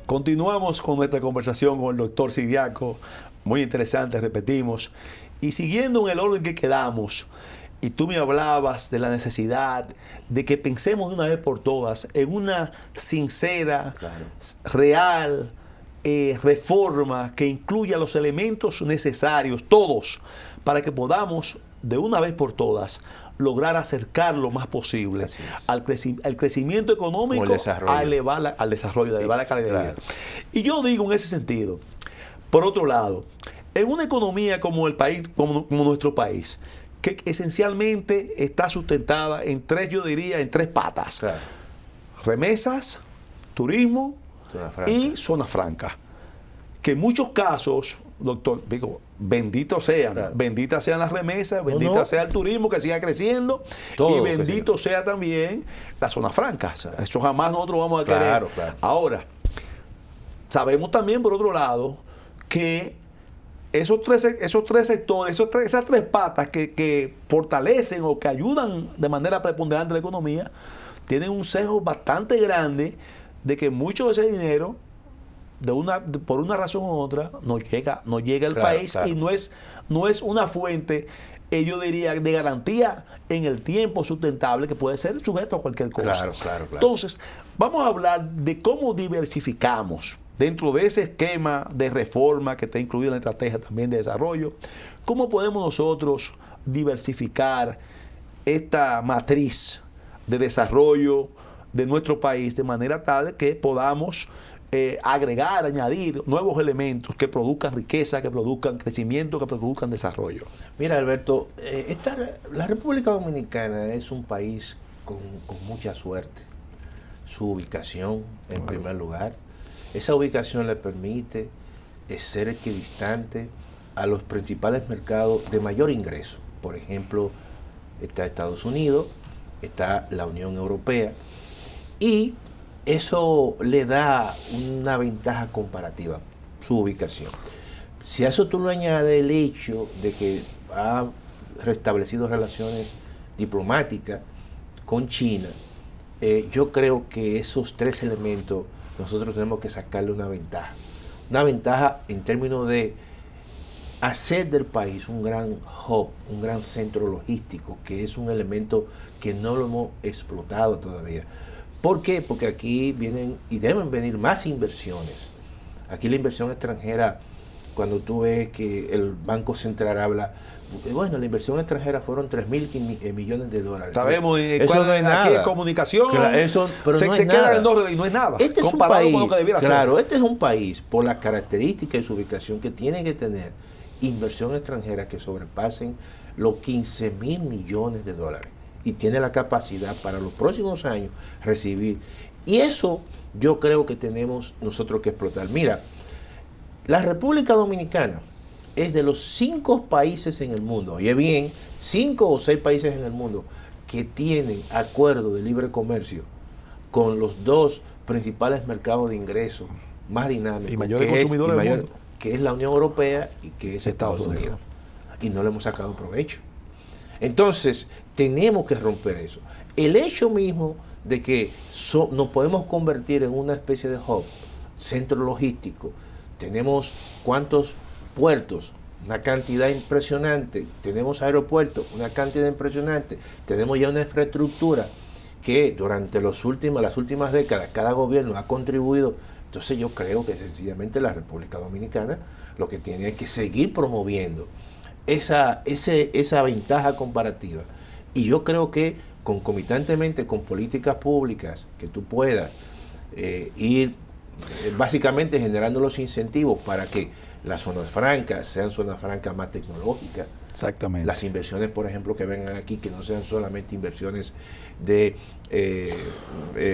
Continuamos con nuestra conversación con el doctor Ciriaco, muy interesante, repetimos, y siguiendo en el orden que quedamos, y tú me hablabas de la necesidad de que pensemos de una vez por todas en una sincera, real reforma que incluya los elementos necesarios, todos, para que podamos de una vez por todas lograr acercar lo más posible al crecimiento económico, a elevar al desarrollo, a elevar la calidad de vida. Y yo digo en ese sentido, por otro lado, en una economía como el país, como nuestro país, que esencialmente está sustentada en tres, yo diría, en tres patas. Claro. Remesas, turismo y zona franca. Que en muchos casos, doctor, digo, benditos sean, benditas sean las remesas, bendita sea el turismo que siga creciendo, todo, y bendito sea también la zona franca. Eso jamás nosotros vamos a querer. Claro. Ahora, sabemos también, por otro lado, que esos tres sectores, esas tres patas que fortalecen o que ayudan de manera preponderante a la economía, tienen un sesgo bastante grande de que mucho de ese dinero, por una razón u otra, no llega al país, y no es una fuente, yo diría, de garantía en el tiempo sustentable, que puede ser sujeto a cualquier cosa. Claro. Entonces, vamos a hablar de cómo diversificamos dentro de ese esquema de reforma que está incluido en la estrategia también de desarrollo. ¿Cómo podemos nosotros diversificar esta matriz de desarrollo de nuestro país de manera tal que podamos agregar, añadir nuevos elementos que produzcan riqueza, que produzcan crecimiento, que produzcan desarrollo? Mira, Alberto, la República Dominicana es un país con mucha suerte. Su ubicación, en primer lugar. Esa ubicación le permite ser equidistante a los principales mercados de mayor ingreso. Por ejemplo, está Estados Unidos, está la Unión Europea, y eso le da una ventaja comparativa, su ubicación. Si a eso tú le añades el hecho de que ha restablecido relaciones diplomáticas con China, yo creo que esos tres elementos nosotros tenemos que sacarle una ventaja. Una ventaja en términos de hacer del país un gran hub, un gran centro logístico, que es un elemento que no lo hemos explotado todavía. ¿Por qué? Porque aquí vienen y deben venir más inversiones. Aquí la inversión extranjera, cuando tú ves que el Banco Central habla, bueno, la inversión extranjera fueron 3.000 millones de dólares. Sabemos, eso no es nada. Aquí es comunicación, pero se queda en $2 y no es nada. Este es un país, con lo que debiera ser. Este es un país, por las características de su ubicación, que tiene que tener inversión extranjera que sobrepasen los 15.000 millones de dólares. Y tiene la capacidad para los próximos años recibir. Y eso yo creo que tenemos nosotros que explotar. Mira, la República Dominicana es de los 5 países en el mundo, oye bien, 5 o 6 países en el mundo que tienen acuerdo de libre comercio con los 2 principales mercados de ingresos más dinámicos, y mayores consumidores del mundo, que es la Unión Europea y que es Estados Unidos. Y no le hemos sacado provecho. Entonces, tenemos que romper eso. El hecho mismo de que nos podemos convertir en una especie de hub, centro logístico, tenemos cuántos puertos, una cantidad impresionante, tenemos aeropuertos, una cantidad impresionante, tenemos ya una infraestructura que durante las últimas décadas cada gobierno ha contribuido. Entonces yo creo que sencillamente la República Dominicana lo que tiene es que seguir promoviendo esa ventaja comparativa, y yo creo que concomitantemente con políticas públicas que tú puedas ir básicamente generando los incentivos para que las zonas francas sean zonas francas más tecnológicas. Exactamente. Las inversiones, por ejemplo, que vengan aquí, que no sean solamente inversiones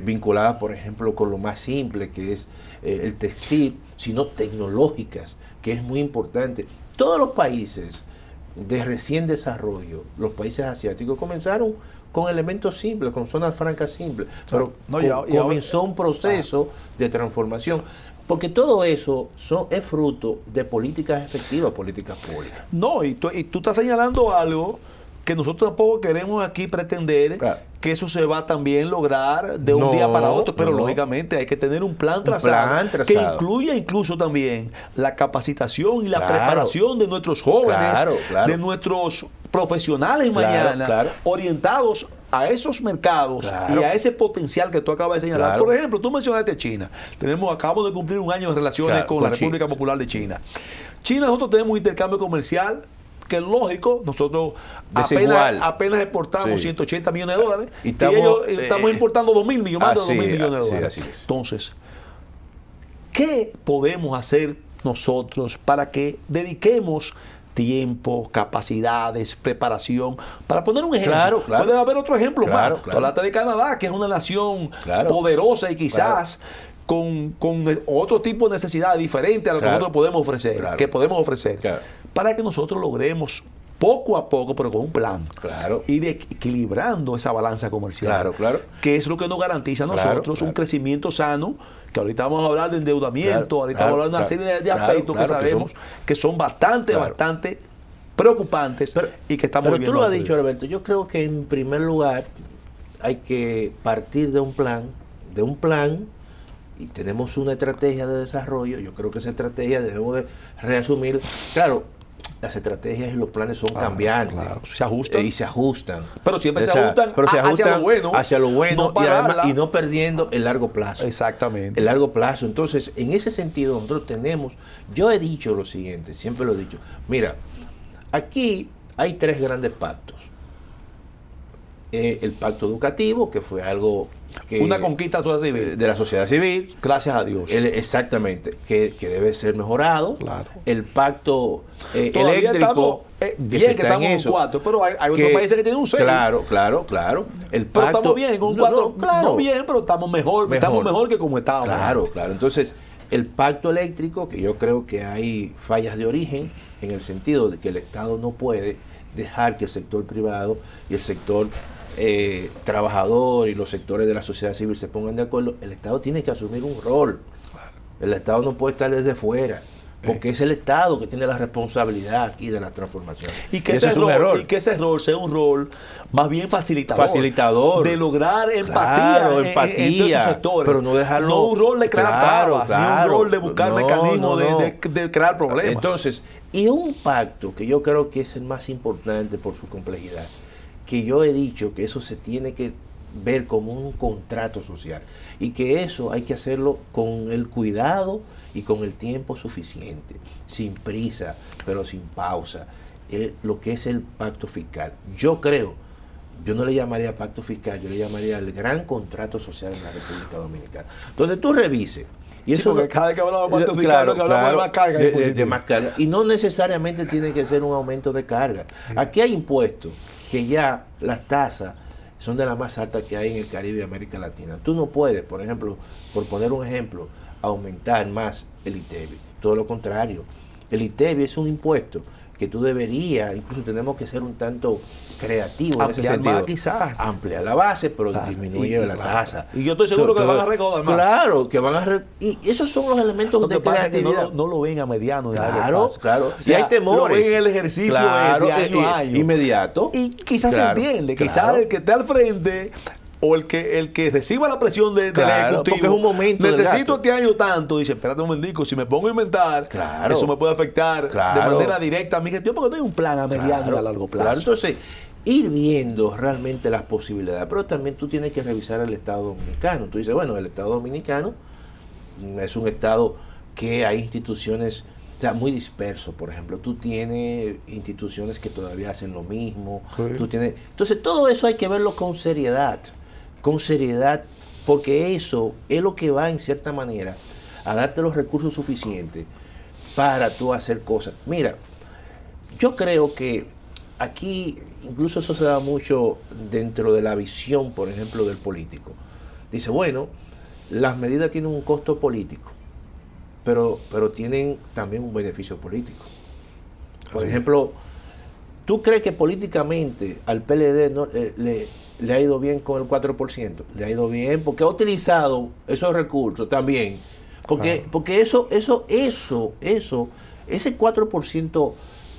vinculadas, por ejemplo, con lo más simple, que es el textil, sino tecnológicas, que es muy importante. Todos los países de recién desarrollo, los países asiáticos, comenzaron con elementos simples, con zonas francas simples, pero comenzó un proceso de transformación. Porque todo eso es fruto de políticas efectivas, políticas públicas. No, y tú estás señalando algo que nosotros tampoco queremos aquí pretender Claro. que eso se va a también lograr de un No, día para otro, pero no. lógicamente hay que tener un plan Un trazado, plan que trazado. incluya incluso también la capacitación y la Claro. preparación de nuestros jóvenes, Claro, claro. de nuestros profesionales Claro, mañana, claro. orientados a esos mercados Claro. y a ese potencial que tú acabas de señalar. Claro. Por ejemplo, tú mencionaste China. Acabamos de cumplir un año de relaciones Claro, con con la República China. Popular de China. China, nosotros tenemos un intercambio comercial que es lógico, nosotros Desigual. apenas exportamos Sí. 180 millones de dólares Y y, estamos, ellos estamos importando 2.000 millones, más de así, 2.000 millones de sí, dólares. así es. Entonces, ¿qué podemos hacer nosotros para que dediquemos tiempo, capacidades, preparación? Para poner un ejemplo, Claro, claro. puede haber otro ejemplo Claro, más. claro. Tú hablaste de Canadá, que es una nación Claro. poderosa y quizás con otro tipo de necesidades diferentes a lo que Claro. nosotros podemos ofrecer, Claro. que podemos ofrecer, Claro. para que nosotros logremos poco a poco, pero con un plan, Claro. ir equilibrando esa balanza comercial, Claro, claro. que es lo que nos garantiza a Claro, nosotros un claro. crecimiento sano, que ahorita vamos a hablar de endeudamiento, Claro, ahorita claro, vamos a hablar de una claro. serie de Claro, aspectos claro, que que sabemos que son bastante, Claro. bastante preocupantes y que estamos Pero tú viviendo. lo has antes. dicho, Alberto. Yo creo que en primer lugar hay que partir de un plan, y tenemos una estrategia de desarrollo. Yo creo que esa estrategia debemos de reasumir. Claro, las estrategias y los planes son cambiantes. claro, se ajustan. Y se ajustan. Pero siempre se O sea, ajustan pero se hacia ajustan lo bueno, hacia lo bueno, no y, además, pararla. y no perdiendo el largo plazo. Exactamente. El largo plazo. Entonces, en ese sentido, nosotros tenemos, yo he dicho lo siguiente, siempre lo he dicho. Mira, aquí hay 3 grandes pactos. El pacto educativo, que fue algo que Una conquista de la sociedad civil. de la sociedad civil. Gracias a Dios. Exactamente, que debe ser mejorado. Claro. El pacto Todavía eléctrico. estamos, bien que estamos en un 4, pero hay otros países que tienen un 6. Claro, claro, claro. El Pero pacto, estamos bien, con un no, 4. no, claro. No bien, pero estamos mejor. Estamos mejor que como estábamos. Claro, antes. claro. Entonces, el pacto eléctrico, que yo creo que hay fallas de origen, en el sentido de que el Estado no puede dejar que el sector privado y el sector trabajador y los sectores de la sociedad civil se pongan de acuerdo. El Estado tiene que asumir un rol. El Estado no puede estar desde fuera, porque es el Estado que tiene la responsabilidad aquí de la transformación. Y que, ese ese es un rol, error. y que ese rol sea un rol más bien facilitador. Facilitador. De lograr empatía, Claro, entre empatía, esos sectores. pero no dejarlo. No un rol de crear Claro, trabas, ni claro. un rol de buscar No, mecanismos no, no. de crear problemas. Entonces, y un pacto que yo creo que es el más importante por su complejidad, que yo he dicho que eso se tiene que ver como un contrato social y que eso hay que hacerlo con el cuidado y con el tiempo suficiente, sin prisa, pero sin pausa. Lo que es el pacto fiscal. Yo creo, yo no le llamaría pacto fiscal, yo le llamaría el gran contrato social en la República Dominicana, donde tú revises. Y Sí, eso porque cada vez que hablamos de pacto fiscal, claro, lo que hablamos claro, de más carga de impositiva. más carga. Y no necesariamente tiene que ser un aumento de carga. Aquí hay impuestos que ya las tasas son de las más altas que hay en el Caribe y América Latina. Tú no puedes, por ejemplo, por poner un ejemplo, aumentar más el ITEVI. Todo lo contrario. El ITEVI es un impuesto que tú deberías, incluso tenemos que ser un tanto creativos en ese Ampliar sentido. más, quizás. Ampliar la base, pero Claro, disminuye la claro. tasa. Y yo estoy seguro que van a recaudar más. Claro, que van a y esos son los elementos Lo de que pasa es que creatividad. no lo ven a mediano ni a largo Claro, plazo. claro. O sea, y hay temores. Lo ven en el ejercicio Claro, de año a año. Inmediato. Y quizás Claro, se entiende. claro. Quizás el que esté al frente o el que reciba la presión del Claro, ejecutivo, porque es un momento del necesito gasto. este año tanto, dice, espérate un momentico, si me pongo a inventar, Claro. eso me puede afectar Claro. de manera directa a mi gestión, porque no hay un plan a mediano y a largo plazo. Claro, entonces, ir viendo realmente las posibilidades, pero también tú tienes que revisar el Estado Dominicano. Tú dices, bueno, el Estado Dominicano es un Estado que hay instituciones, o sea, muy disperso. Por ejemplo, tú tienes instituciones que todavía hacen lo mismo. Sí. Tú tienes, entonces, todo eso hay que verlo con seriedad, porque eso es lo que va, en cierta manera, a darte los recursos suficientes para tú hacer cosas. Mira, yo creo que aquí, incluso eso se da mucho dentro de la visión, por ejemplo, del político. Dice, bueno, las medidas tienen un costo político, pero tienen también un beneficio político. Por Así. ejemplo, ¿tú crees que políticamente al PLD le ha ido bien con el 4%? Le ha ido bien porque ha utilizado esos recursos también. Porque eso, ese 4%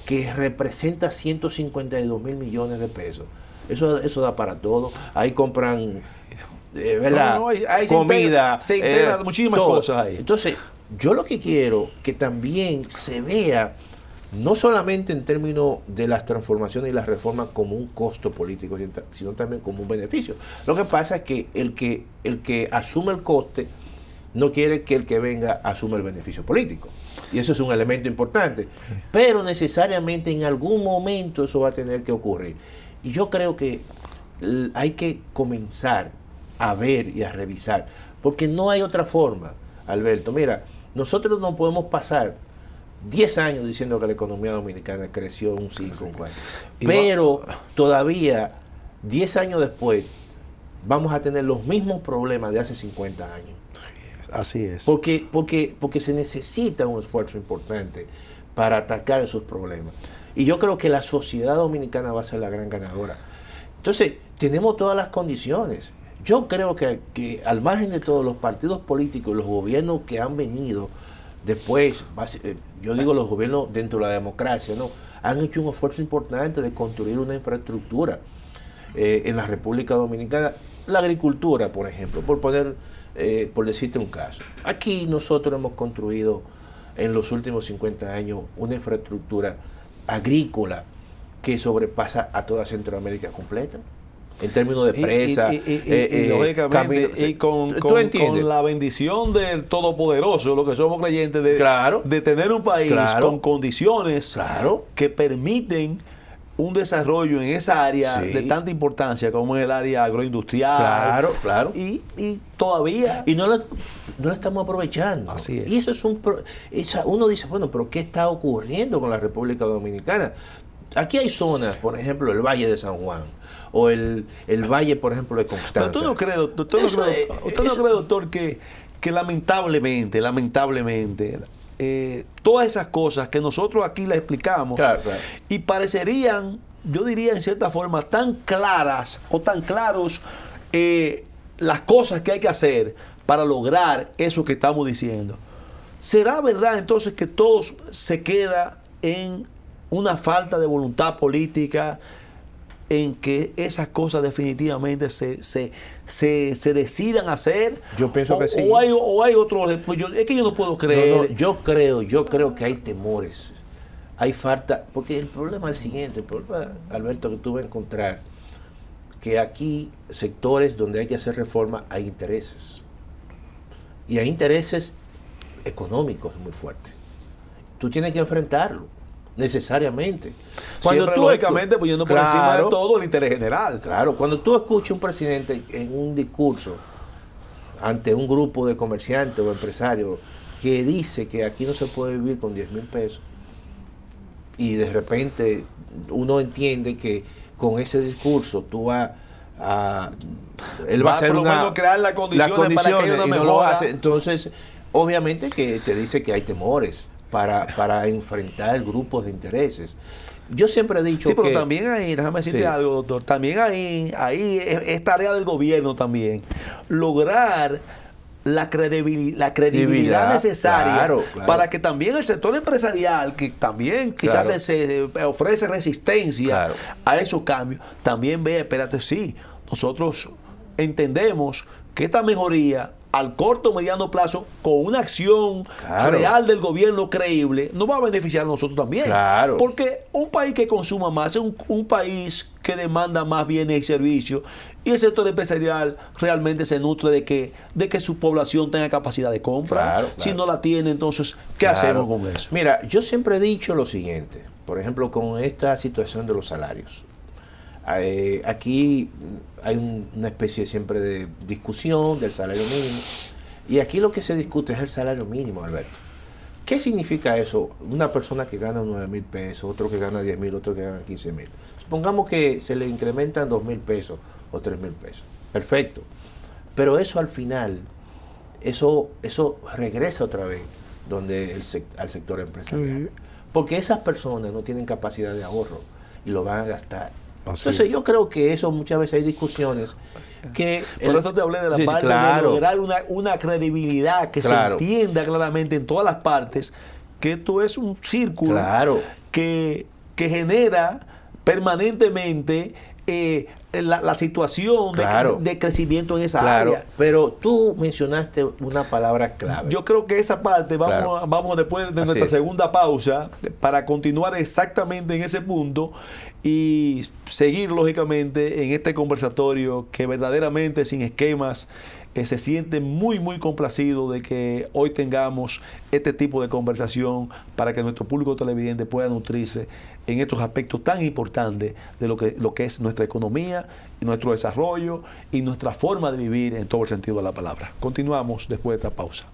que representa 152.000 millones de pesos. Eso da para todo. Ahí compran, ¿verdad? Ahí comida, se integran muchísimas todo. cosas ahí. Entonces, yo lo que quiero que también se vea, no solamente en términos de las transformaciones y las reformas como un costo político, sino también como un beneficio. Lo que pasa es que el que asume el coste no quiere que el que venga asuma el beneficio político. Y eso es un elemento importante. Pero necesariamente en algún momento eso va a tener que ocurrir. Y yo creo que hay que comenzar a ver y a revisar, porque no hay otra forma, Alberto. Mira, nosotros no podemos pasar 10 años diciendo que la economía dominicana creció un 5, un 4. Pero todavía, 10 años después, vamos a tener los mismos problemas de hace 50 años. Así es. Porque se necesita un esfuerzo importante para atacar esos problemas. Y yo creo que la sociedad dominicana va a ser la gran ganadora. Entonces, tenemos todas las condiciones. Yo creo que al margen de todos los partidos políticos, los gobiernos que han venido después, yo digo los gobiernos dentro de la democracia, ¿no?, han hecho un esfuerzo importante de construir una infraestructura en la República Dominicana. La agricultura, por ejemplo, por decirte un caso. Aquí nosotros hemos construido en los últimos 50 años una infraestructura agrícola que sobrepasa a toda Centroamérica completa, en términos de presa, y lógicamente, y con la bendición del Todopoderoso, lo que somos creyentes de tener un país con condiciones que permiten un desarrollo en esa área de tanta importancia como es el área agroindustrial. Y todavía... Y no lo estamos aprovechando. Así es. Y eso es uno dice, bueno, pero ¿qué está ocurriendo con la República Dominicana? Aquí hay zonas, por ejemplo, el Valle de San Juan, o el Valle, por ejemplo, de Constanza. Pero usted no cree, doctor, que lamentablemente, todas esas cosas que nosotros aquí las explicamos y parecerían, yo diría en cierta forma, tan claras o tan claros las cosas que hay que hacer para lograr eso que estamos diciendo. ¿Será verdad entonces que todo se queda en una falta de voluntad política, en que esas cosas definitivamente se decidan hacer? Yo pienso que sí. O hay otro... es que yo no puedo creer. No, yo creo que hay temores. Hay falta... Porque el problema es el siguiente. El problema, Alberto, que tú vas a encontrar que aquí, sectores donde hay que hacer reforma, hay intereses. Y hay intereses económicos muy fuertes. Tú tienes que enfrentarlo, necesariamente. Siempre, lógicamente, poniendo por encima de todo el interés general. Claro, cuando tú escuchas a un presidente en un discurso ante un grupo de comerciantes o empresarios que dice que aquí no se puede vivir con 10,000 pesos, y de repente uno entiende que con ese discurso tú vas a... Él va a hacer crear las condiciones para que y no lo hace. Entonces, obviamente que te dice que hay temores para enfrentar grupos de intereses. Yo siempre he dicho que... Sí, pero también ahí, déjame decirte algo, doctor, también ahí es tarea del gobierno también lograr la credibilidad necesaria para que también el sector empresarial, que también quizás se ofrece resistencia a esos cambios, también vea, espérate, sí, nosotros entendemos que esta mejoría al corto o mediano plazo, con una acción real del gobierno creíble, nos va a beneficiar a nosotros también. Porque un país que consuma más es un país que demanda más bienes y servicios, y el sector empresarial realmente se nutre de que su población tenga capacidad de compra. Si no la tiene, entonces, ¿qué hacemos con eso? Mira, yo siempre he dicho lo siguiente, por ejemplo, con esta situación de los salarios. Aquí hay una especie siempre de discusión del salario mínimo, y aquí lo que se discute es el salario mínimo, Alberto. ¿Qué significa eso? Una persona que gana 9,000 pesos, otro que gana 10,000, otro que gana 15,000. Supongamos que se le incrementan 2,000 pesos o 3,000 pesos. Perfecto. Pero eso al final, eso regresa otra vez al sector empresarial. Porque esas personas no tienen capacidad de ahorro y lo van a gastar. Entonces yo creo que eso muchas veces hay discusiones que... Por eso te hablé de la parte de lograr una credibilidad que se entienda claramente en todas las partes, que esto es un círculo que que genera permanentemente la situación Claro. de crecimiento en esa Claro, área. pero tú mencionaste una palabra clave. Yo creo que esa parte Claro. vamos después de Así nuestra es. segunda pausa para continuar exactamente en ese punto y seguir lógicamente en este conversatorio que verdaderamente sin esquemas se siente muy muy complacido de que hoy tengamos este tipo de conversación para que nuestro público televidente pueda nutrirse en estos aspectos tan importantes de lo que es nuestra economía, nuestro desarrollo y nuestra forma de vivir en todo el sentido de la palabra. Continuamos después de esta pausa.